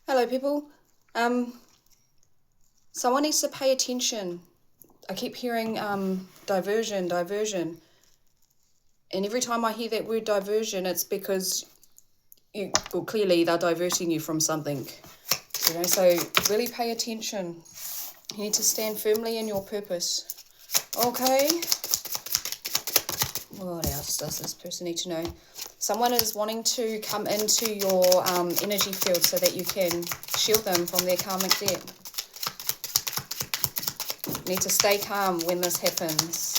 Hello, people. Someone needs to pay attention. I keep hearing diversion, diversion. And every time I hear that word diversion, it's because clearly they're diverting you from something. So really pay attention. You need to stand firmly in your purpose. Okay. What else does this person need to know? Someone is wanting to come into your energy field so that you can shield them from their karmic debt. You need to stay calm when this happens.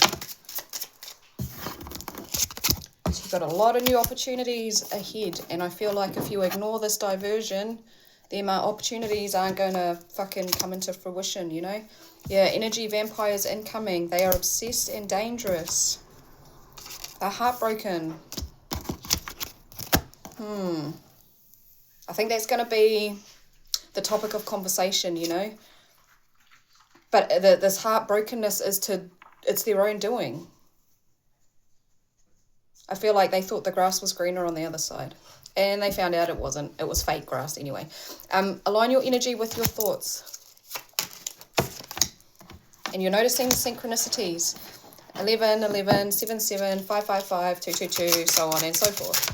So you've got a lot of new opportunities ahead, and I feel like if you ignore this diversion, then opportunities aren't going to fucking come into fruition, you know? Yeah, energy vampires incoming. They are obsessed and dangerous. They're heartbroken. I think that's going to be the topic of conversation, you know? But this heartbrokenness it's their own doing. I feel like they thought the grass was greener on the other side. And they found out it wasn't. It was fake grass anyway. Align your energy with your thoughts. And you're noticing synchronicities. 11, 11, 7, 7, 5, 5, 5, 2, 2, 2, so on and so forth.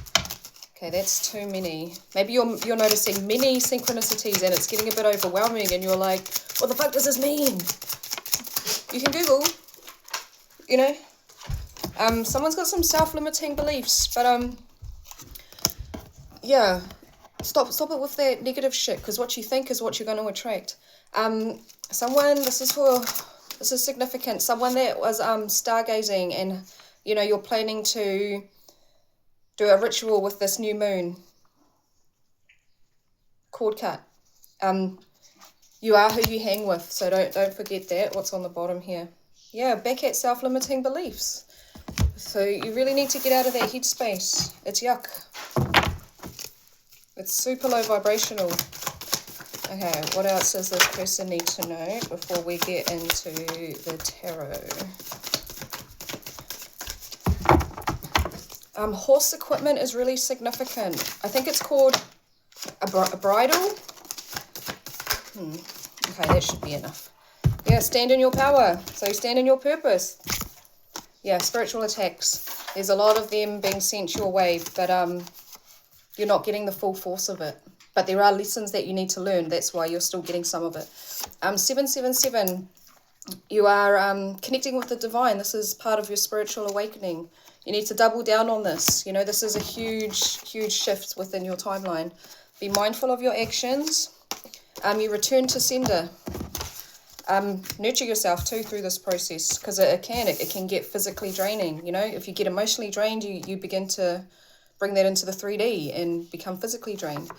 Okay, that's too many. Maybe you're noticing many synchronicities and it's getting a bit overwhelming and you're like, what the fuck does this mean? You can Google, you know. Someone's got some self-limiting beliefs, but yeah, stop it with that negative shit, because what you think is what you're going to attract. This is significant. Someone that was stargazing and, you know, you're planning to do a ritual with this new moon. Cord cut. You are who you hang with, so don't forget that. What's on the bottom here? Yeah, back at self-limiting beliefs. So you really need to get out of that headspace. It's yuck. It's super low vibrational. Okay, what else does this person need to know before we get into the tarot? Horse equipment is really significant. I think it's called a bridle. Okay, that should be enough. Yeah, stand in your power. So stand in your purpose. Yeah, spiritual attacks. There's a lot of them being sent your way, but you're not getting the full force of it. But there are lessons that you need to learn. That's why you're still getting some of it. 777, you are connecting with the divine. This is part of your spiritual awakening. You need to double down on this. You know, this is a huge, huge shift within your timeline. Be mindful of your actions. You return to sender. Nurture yourself too through this process, because it can get physically draining. You know, if you get emotionally drained, you begin to bring that into the 3D and become physically drained.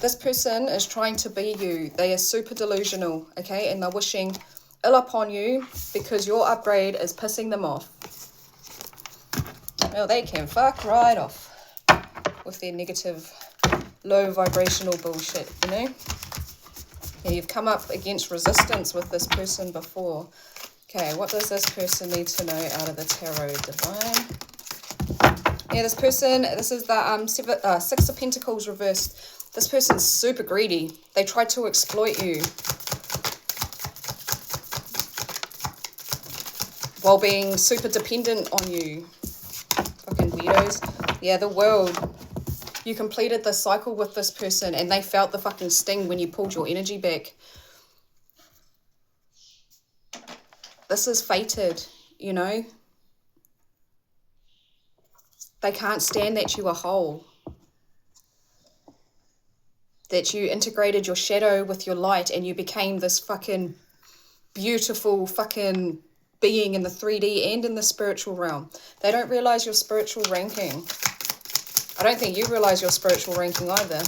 This person is trying to be you. They are super delusional, okay? And they're wishing ill upon you because your upgrade is pissing them off. Well, they can fuck right off with their negative, low vibrational bullshit, you know? Yeah, you've come up against resistance with this person before. Okay, what does this person need to know out of the tarot, divine? Yeah, this is the 6 of Pentacles reversed. This person's super greedy. They try to exploit you while being super dependent on you. Fucking weirdos. Yeah, the World. You completed the cycle with this person and they felt the fucking sting when you pulled your energy back. This is fated, you know. They can't stand that you are whole. That you integrated your shadow with your light and you became this fucking beautiful fucking being in the 3D and in the spiritual realm. They don't realize your spiritual ranking. I don't think you realize your spiritual ranking either.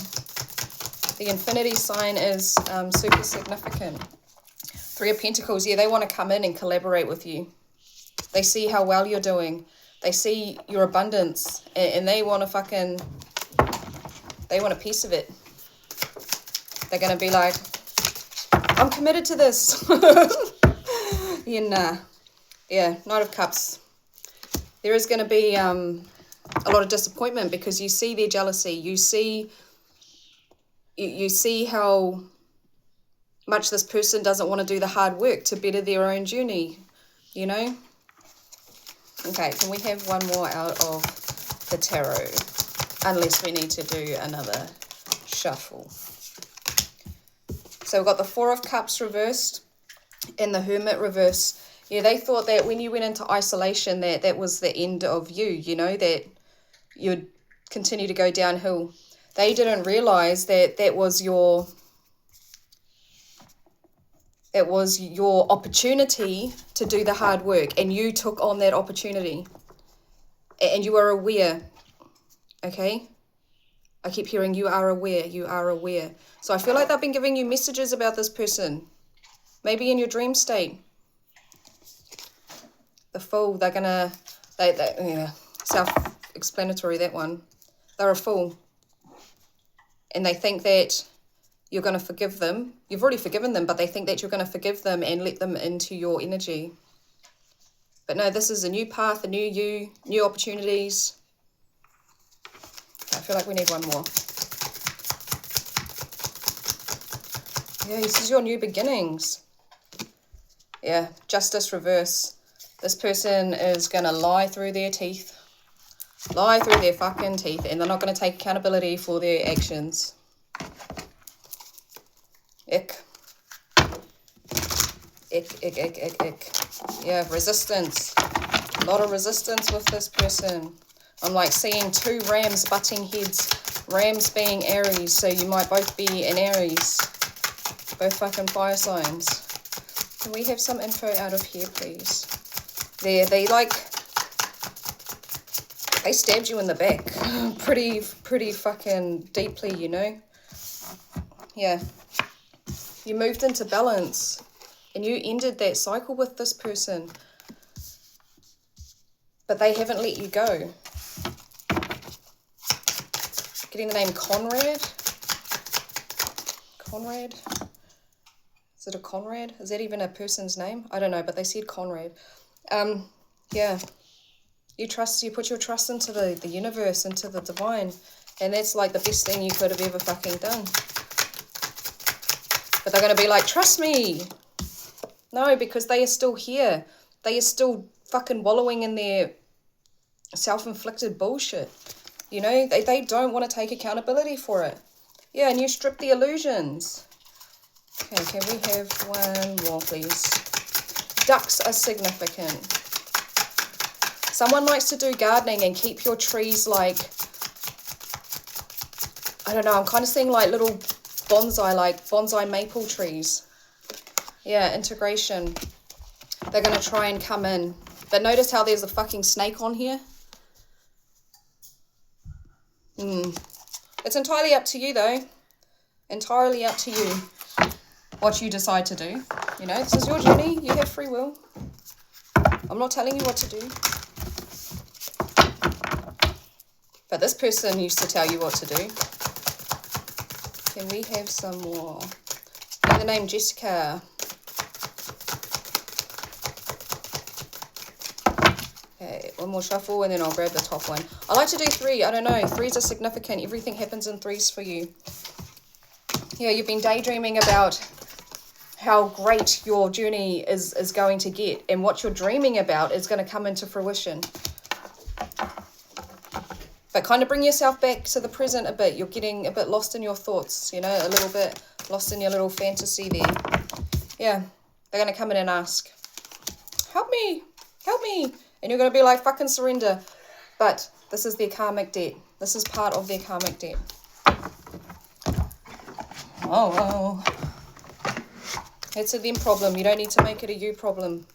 The infinity sign is super significant. 3 of Pentacles, yeah, they want to come in and collaborate with you. They see how well you're doing. They see your abundance and they want to they want a piece of it. They're going to be like, I'm committed to this. Yeah, Knight of Cups. There is going to be a lot of disappointment because you see their jealousy. You see you see how much this person doesn't want to do the hard work to better their own journey, you know? Okay, can we have one more out of the tarot? Unless we need to do another shuffle. So we've got the Four of Cups reversed and the Hermit reverse. Yeah, they thought that when you went into isolation that was the end of you, you know, that you'd continue to go downhill. They didn't realize that that was your opportunity to do the hard work, and you took on that opportunity. And you are aware, okay? I keep hearing you are aware, you are aware. So I feel like they've been giving you messages about this person. Maybe in your dream state. The Fool, they're gonna, yeah, self-explanatory, that one. They're a fool. And they think that you're going to forgive them. You've already forgiven them, but they think that you're going to forgive them and let them into your energy. But no, this is a new path, a new you, new opportunities. I feel like we need one more. Yeah, this is your new beginnings. Yeah, Justice reverse. This person is going to lie through their teeth. Lie through their fucking teeth, and they're not going to take accountability for their actions. Ick. Ick, ick, ick, ick, ick. Yeah, resistance. A lot of resistance with this person. I'm like seeing two rams butting heads. Rams being Aries, so you might both be in Aries. Both fucking fire signs. Can we have some info out of here, please? They stabbed you in the back. Pretty fucking deeply, you know? Yeah. You moved into balance. And you ended that cycle with this person. But they haven't let you go. Getting the name Conrad. Conrad? Is it a Conrad? Is that even a person's name? I don't know, but they said Conrad. Yeah. You put your trust into the universe, into the divine. And that's like the best thing you could have ever fucking done. But they're going to be like, trust me. No, because they are still here. They are still fucking wallowing in their self-inflicted bullshit. You know, they don't want to take accountability for it. Yeah, and you strip the illusions. Okay, can we have one more, please? Ducks are significant. Someone likes to do gardening and keep your trees like, I don't know, I'm kind of seeing like little bonsai maple trees. Yeah, integration. They're going to try and come in. But notice how there's a fucking snake on here? It's entirely up to you, though. Entirely up to you what you decide to do. You know, this is your journey. You have free will. I'm not telling you what to do. But this person used to tell you what to do. Can we have some more? The name Jessica. Okay, one more shuffle and then I'll grab the top one. I like to do three. I don't know. Threes are significant. Everything happens in threes for you. Yeah, you've been daydreaming about how great your journey is going to get. And what you're dreaming about is going to come into fruition. But kind of bring yourself back to the present a bit. You're getting a bit lost in your thoughts, you know, a little bit lost in your little fantasy there. Yeah, they're going to come in and ask, help me, help me. And you're going to be like, fucking surrender. But this is their karmic debt. This is part of their karmic debt. Oh, well. It's a them problem. You don't need to make it a you problem.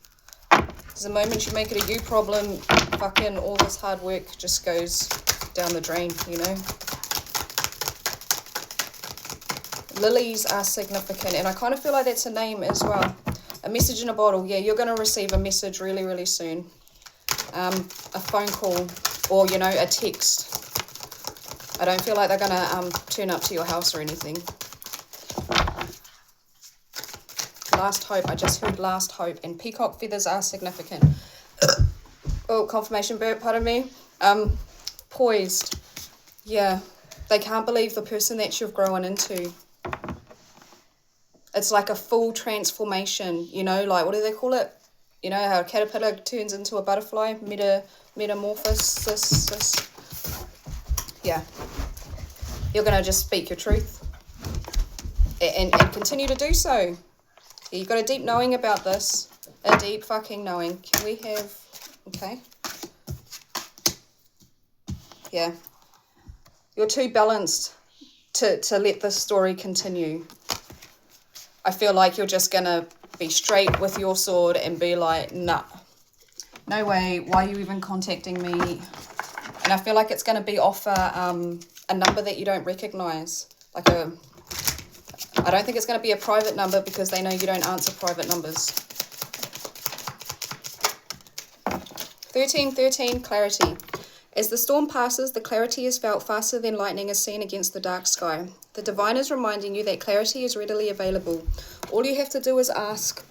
Because the moment you make it a you problem, fucking all this hard work just goes down the drain, you know. Lilies are significant, and I kind of feel like that's a name as well. A message in a bottle. Yeah, you're going to receive a message really, really soon. A phone call or, you know, a text. I don't feel like they're going to turn up to your house or anything. Last hope. I just heard last hope, and peacock feathers are significant. Oh, confirmation burp, pardon me. Poised. Yeah. They can't believe the person that you've grown into. It's like a full transformation, you know, like, what do they call it? You know, how a caterpillar turns into a butterfly, metamorphosis. Yeah. You're going to just speak your truth and continue to do so. You've got a deep knowing about this. A deep fucking knowing. Can we have... Okay. Yeah. You're too balanced to let this story continue. I feel like you're just going to be straight with your sword and be like, nah, no way, why are you even contacting me? And I feel like it's going to be off a number that you don't recognize. Like I don't think it's going to be a private number because they know you don't answer private numbers. 1313, clarity. As the storm passes, the clarity is felt faster than lightning is seen against the dark sky. The divine is reminding you that clarity is readily available. All you have to do is ask.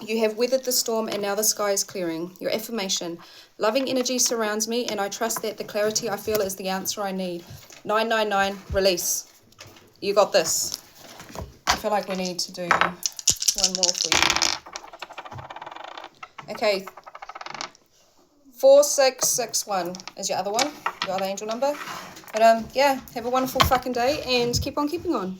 You have weathered the storm and now the sky is clearing. Your affirmation. Loving energy surrounds me and I trust that the clarity I feel is the answer I need. 999, release. You got this. I feel like we need to do one more for you. Okay. 4661 is your other one, your other angel number. But yeah, have a wonderful fucking day and keep on keeping on.